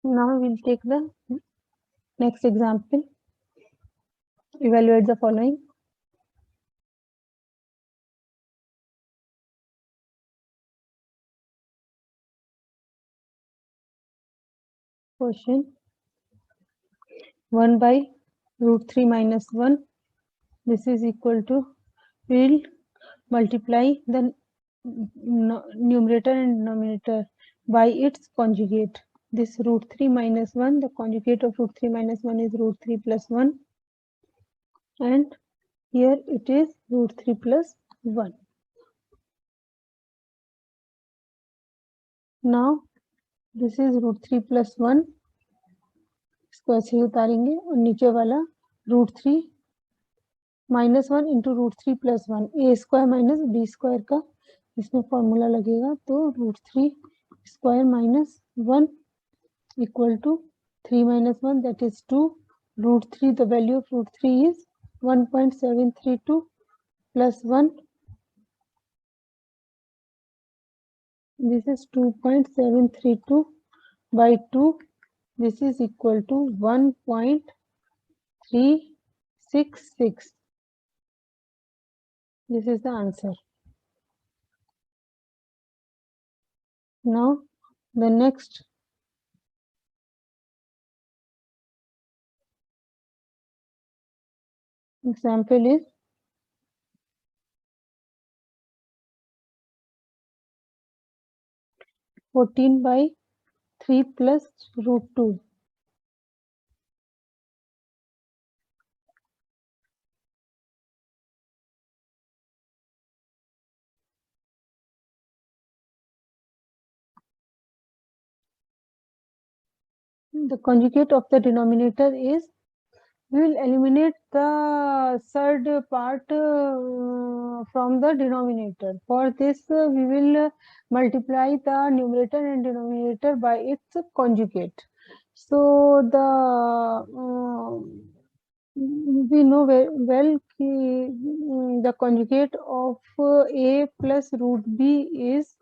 Now we'll take the next example. Evaluate the following. Question 1 by root 3 minus 1. This is equal to, we'll multiply the numerator and denominator by its conjugate. This root 3 minus 1, the conjugate of root 3 minus 1 is root 3 plus 1. And here it is root 3 plus 1. Now this is root 3 plus 1. इसको ऐसे ही उतारेंगे और नीचे वाला root 3 minus 1 into root 3 plus 1 a square minus b square का इसमें formula लगेगा, तो root 3 square minus 1 equal to 3 minus 1, that is 2. Root 3, the value of root 3 is 1.732 plus 1. This is 2.732 by 2. This is equal to 1.366. This is the answer. Now the next example is 14 by 3 plus root 2. The conjugate of the denominator is, we will eliminate the third part from the denominator. For this we will multiply the numerator and denominator by its conjugate. So the we know very well the conjugate of a plus root b is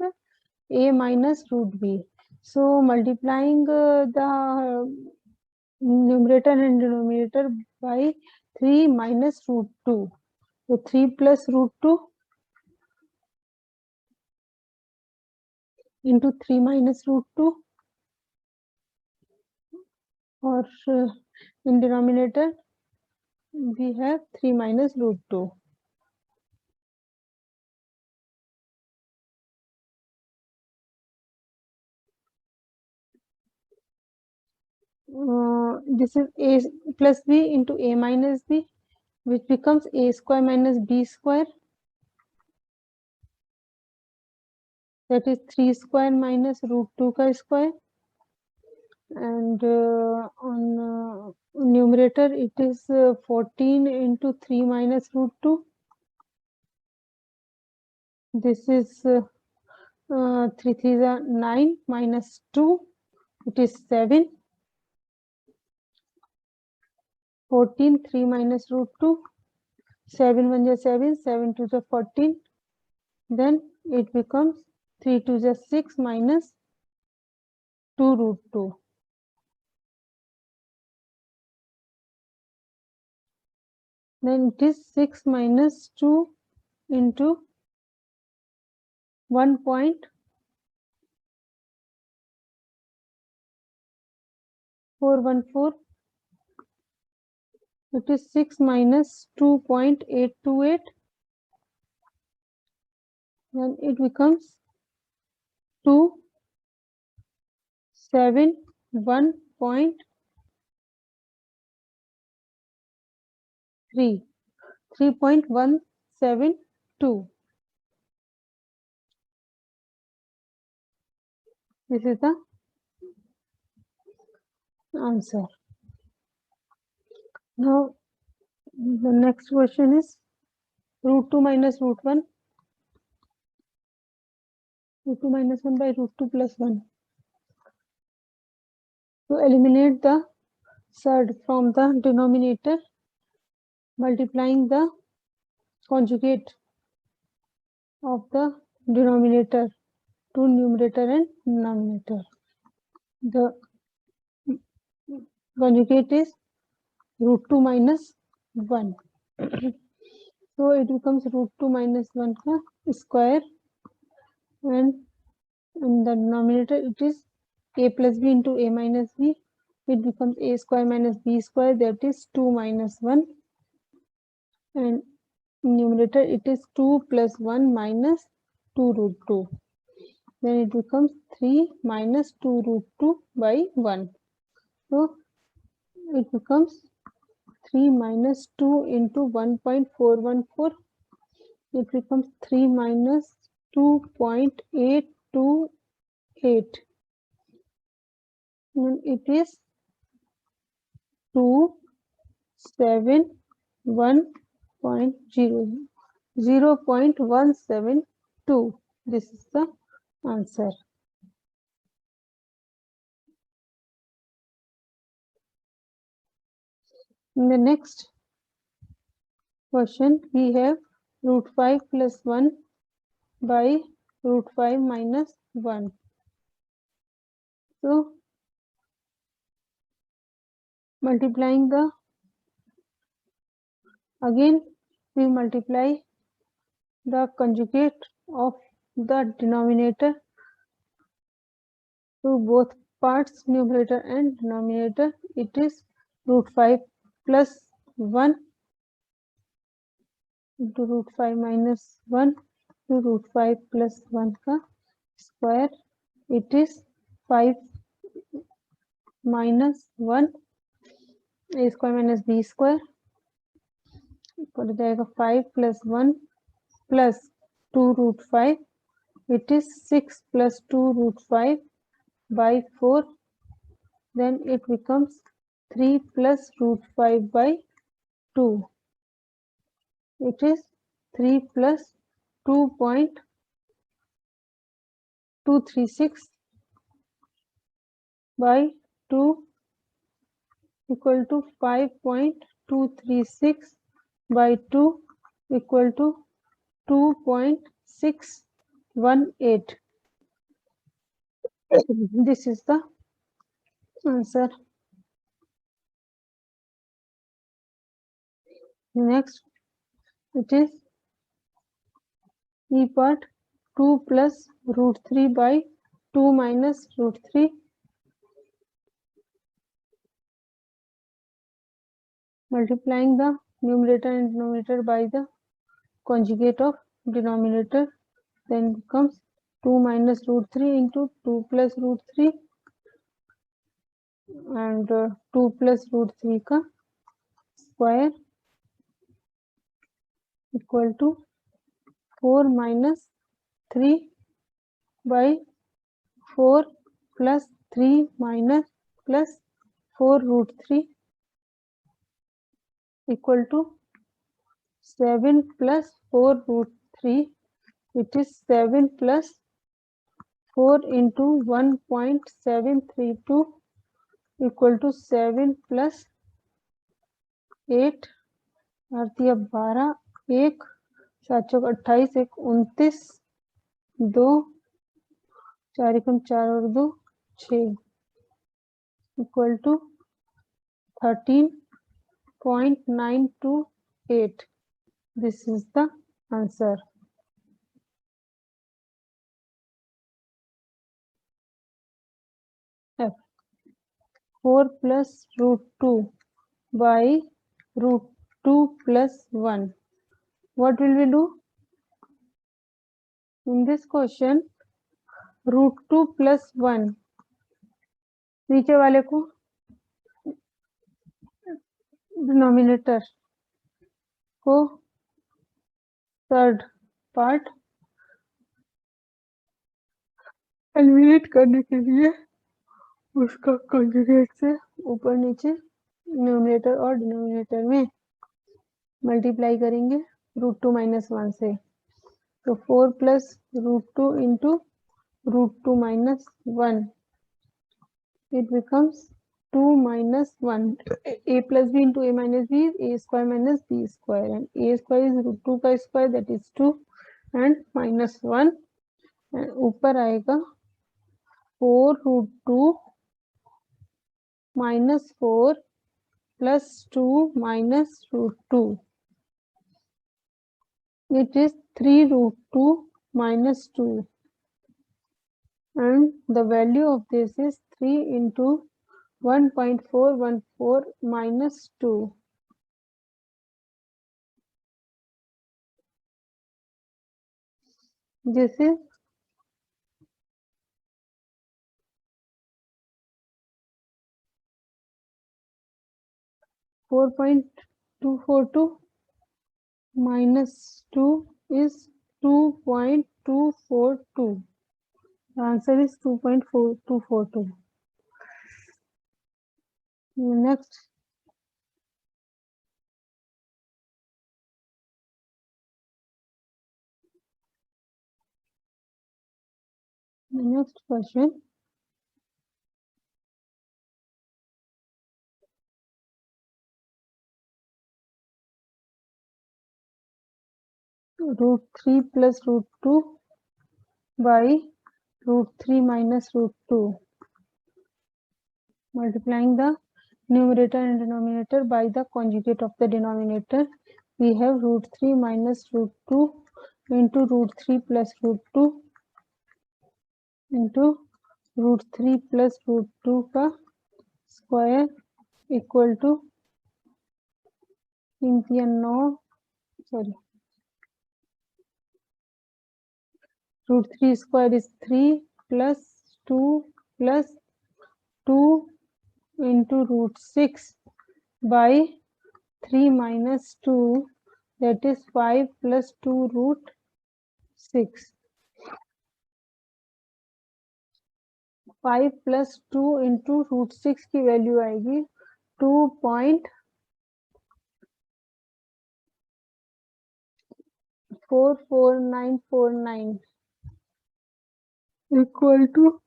a minus root b. So multiplying the numerator and denominator by 3 minus root 2. So 3 plus root 2 into 3 minus root 2, or in denominator we have 3 minus root 2. This is a plus b into a minus b, which becomes a square minus b square, that is 3 square minus root 2 ka square, and on numerator it is 14 into 3 minus root 2. This is 3 3 is 9 minus 2, it is 7. 14 3 minus root 2, 7 1 is 7, 7 2 is 14. Then it becomes 3 2 is 6 minus 2 root 2. Then it is 6 minus 2 into 1.414. It is 6 minus 2.828. Then it becomes 271.3. 3.172. This is the answer. Now the next question is root 2 minus root 1. Root 2 minus 1 by root 2 plus 1. To eliminate the third from the denominator, multiplying the conjugate of the denominator to numerator and denominator. The conjugate is root 2 minus 1. So it becomes root 2 minus 1 का square, and in the denominator it is a plus b into a minus b. It becomes a square minus b square, that is 2 minus 1, and numerator it is 2 plus 1 minus 2 root 2. Then it becomes 3 minus 2 root 2 by 1. So it becomes 3 minus 2 into 1.414. It becomes 3 minus 2.828. And it is 0.172. This is the answer. In the next question, we have root 5 plus 1 by root 5 minus 1. So, multiplying the, again we multiply the conjugate of the denominator to both parts, numerator and denominator. It is root 5 plus 1 into root 5 minus 1 to root 5 plus 1 का square. It is 5 minus 1 a square minus b square पड़ जाएगा 5 plus 1 plus 2 root 5. It is 6 plus 2 root 5 by 4. Then it becomes 3 plus root 5 by 2. It is 3 plus 2.236 by 2 equal to 5.236 by 2 equal to 2.618. This is the answer. Next, it is E part 2 plus root 3 by 2 minus root 3. Multiplying the numerator and denominator by the conjugate of denominator, then becomes 2 minus root 3 into 2 plus root 3 and 2 plus root 3 का square equal to 4 minus 3 by 4 plus 3 minus plus 4 root 3 equal to 7 plus 4 root 3. It is 7 plus 4 into 1.732 equal to 7 plus 8 आरती 12 1 7 चौक 28 1 29 2 4 एकम 4 और 2 6 equal to 13.928. This is the answer. F 4 plus root 2 by root 2 plus 1. What will we do? In this question, root 2 plus 1 नीचे वाले को denominator को third part eliminate करने के लिए उसका कंजुगेट से ऊपर नीचे न्यूमरेटर और डिनोमिनेटर में मल्टीप्लाई करेंगे रूट 2 माइनस 1 से. तो 4 plus root 2 into root 2 minus 1. It becomes 2 minus 1. A plus b into a minus b is a square minus b square, and a square is root 2 का square, that is 2 and minus 1, and ऊपर आएगा 4 root 2 -4 plus 2 minus root 2. It is 3 root 2 minus 2. And the value of this is 3 into 1.414 minus 2. This is 4.242 minus 2 is 2.242. The answer is 2.4242. Next. The next question. Root 3 plus root 2 by root 3 minus root 2. Multiplying the numerator and denominator by the conjugate of the denominator, we have root 3 minus root 2 into root 3 plus root 2 into root 3 plus root 2 का square equal to 9 sorry root 3 square is 3 plus 2 plus 2 into root 6 by 3 minus 2, that is 5 plus 2 root 6. 5 plus 2 into root 6 की value आएगी 2.44949 equal to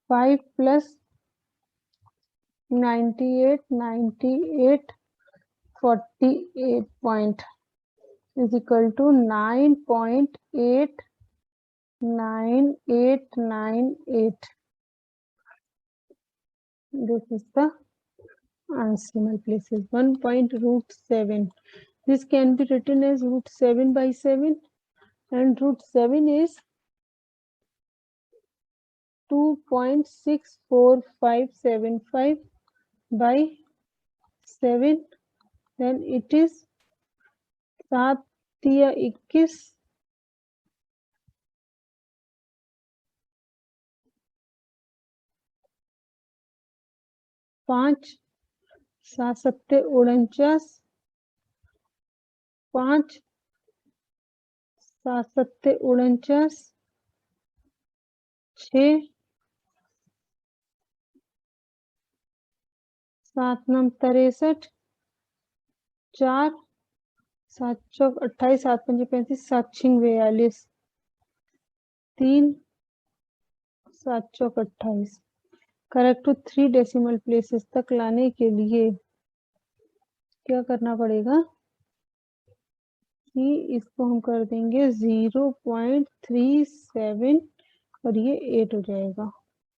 5 plus 98 48 point is equal to 9.89898. This is the decimal places. 1.7. This can be written as root 7 by 7, and root 7 is 2.64575 by 7. Then it is 7 या 21 5 7 7 49 5 7 7 49 6 7 9 63 4 7 चौक 28 7 5 35 7 6 42 3 7 चौक 28. Correct to 3 decimal places तक लाने के लिए क्या करना पड़ेगा कि इसको हम कर देंगे 0.37 और ये 8 हो जाएगा.